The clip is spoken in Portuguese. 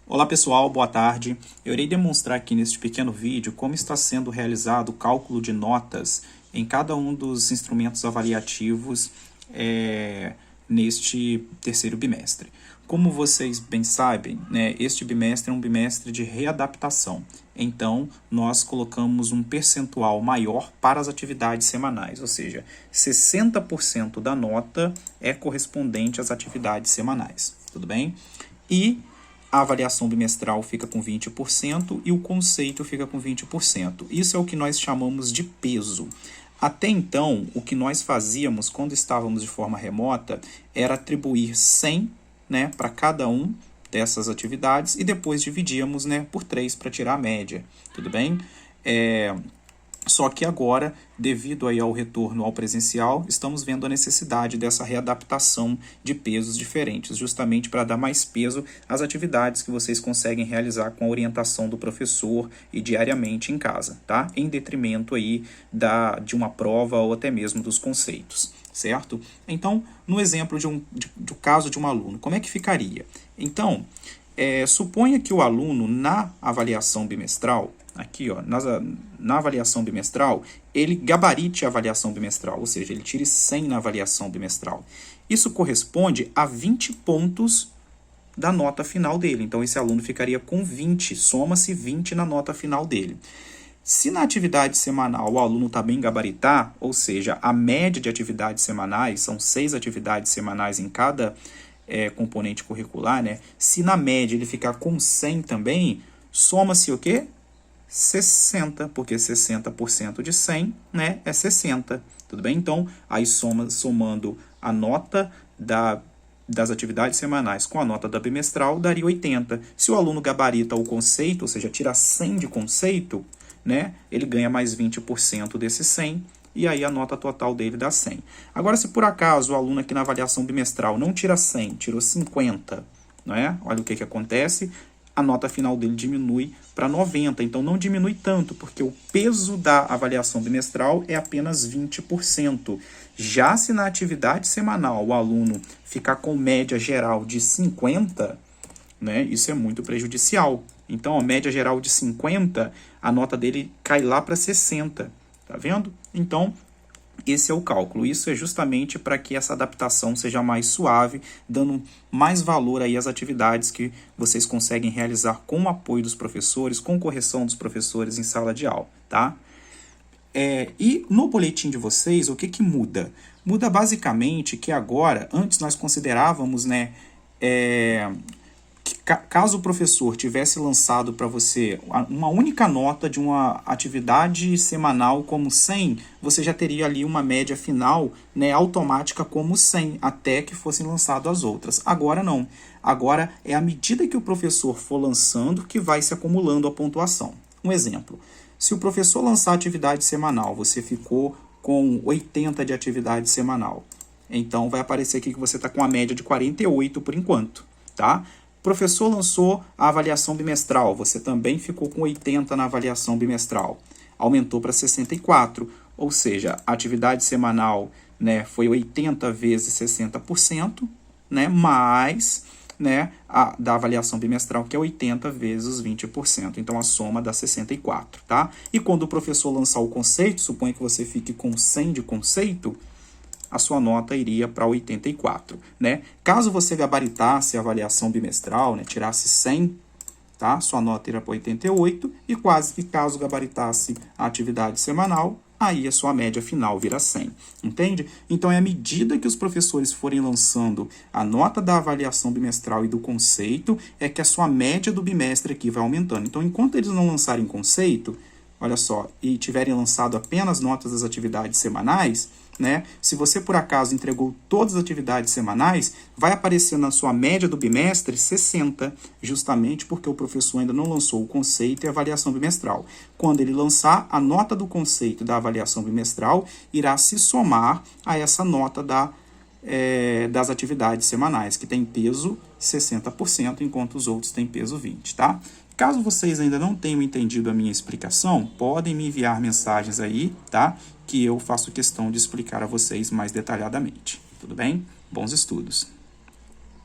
Olá pessoal, boa tarde. Eu irei demonstrar aqui neste pequeno vídeo como está sendo realizado o cálculo de notas em cada um dos instrumentos avaliativos neste terceiro bimestre. Como vocês bem sabem, este bimestre é um bimestre de readaptação. Então, nós colocamos um percentual maior para as atividades semanais, ou seja, 60% da nota é correspondente às atividades semanais, tudo bem? E a avaliação bimestral fica com 20% e o conceito fica com 20%. Isso é o que nós chamamos de peso. Até então, o que nós fazíamos quando estávamos de forma remota era atribuir 100 para cada um dessas atividades e depois dividíamos por 3 para tirar a média, tudo bem? Só que agora, devido aí ao retorno ao presencial, estamos vendo a necessidade dessa readaptação de pesos diferentes, justamente para dar mais peso às atividades que vocês conseguem realizar com a orientação do professor e diariamente em casa, tá? Em detrimento aí de uma prova ou até mesmo dos conceitos, certo? Então, no exemplo do caso de um aluno, como é que ficaria? Então, suponha que o aluno na avaliação bimestral, aqui ó, na avaliação bimestral, ele gabarite a avaliação bimestral, ou seja, ele tire 100 na avaliação bimestral. Isso corresponde a 20 pontos da nota final dele. Então, esse aluno ficaria com 20, soma-se 20 na nota final dele. Se na atividade semanal o aluno também gabaritar, ou seja, a média de atividades semanais, são 6 atividades semanais em cada componente curricular, se na média ele ficar com 100 também, soma-se o quê? 60, porque 60% de 100 é 60, tudo bem? Então, aí somando a nota das atividades semanais com a nota da bimestral, daria 80. Se o aluno gabarita o conceito, ou seja, tira 100 de conceito, ele ganha mais 20% desse 100, e aí a nota total dele dá 100. Agora, se por acaso o aluno aqui na avaliação bimestral não tira 100, tirou 50, olha o que acontece, a nota final dele diminui para 90, então não diminui tanto, porque o peso da avaliação bimestral é apenas 20%. Já se na atividade semanal o aluno ficar com média geral de 50, isso é muito prejudicial. Então, a média geral de 50, a nota dele cai lá para 60, tá vendo? Então, esse é o cálculo. Isso é justamente para que essa adaptação seja mais suave, dando mais valor aí às atividades que vocês conseguem realizar com o apoio dos professores, com correção dos professores em sala de aula, tá? E no boletim de vocês, o que muda? Muda basicamente que agora, antes nós considerávamos, caso o professor tivesse lançado para você uma única nota de uma atividade semanal como 100, você já teria ali uma média final automática como 100, até que fossem lançadas as outras. Agora não. Agora é à medida que o professor for lançando que vai se acumulando a pontuação. Um exemplo, se o professor lançar atividade semanal, você ficou com 80 de atividade semanal. Então vai aparecer aqui que você está com a média de 48 por enquanto, tá? O professor lançou a avaliação bimestral, você também ficou com 80 na avaliação bimestral. Aumentou para 64, ou seja, a atividade semanal foi 80 vezes 60%, mais a da avaliação bimestral, que é 80 vezes os 20%. Então, a soma dá 64, tá? E quando o professor lançar o conceito, suponha que você fique com 100 de conceito, a sua nota iria para 84, Caso você gabaritasse a avaliação bimestral, tirasse 100, tá? Sua nota iria para 88, e caso gabaritasse a atividade semanal, aí a sua média final vira 100, entende? Então, é à medida que os professores forem lançando a nota da avaliação bimestral e do conceito, é que a sua média do bimestre aqui vai aumentando. Então, enquanto eles não lançarem conceito, olha só, e tiverem lançado apenas notas das atividades semanais, se você por acaso entregou todas as atividades semanais, vai aparecer na sua média do bimestre 60, justamente porque o professor ainda não lançou o conceito e a avaliação bimestral. Quando ele lançar, a nota do conceito da avaliação bimestral irá se somar a essa nota das atividades semanais, que tem peso 60%, enquanto os outros têm peso 20%, tá? Caso vocês ainda não tenham entendido a minha explicação, podem me enviar mensagens aí, tá? Que eu faço questão de explicar a vocês mais detalhadamente. Tudo bem? Bons estudos!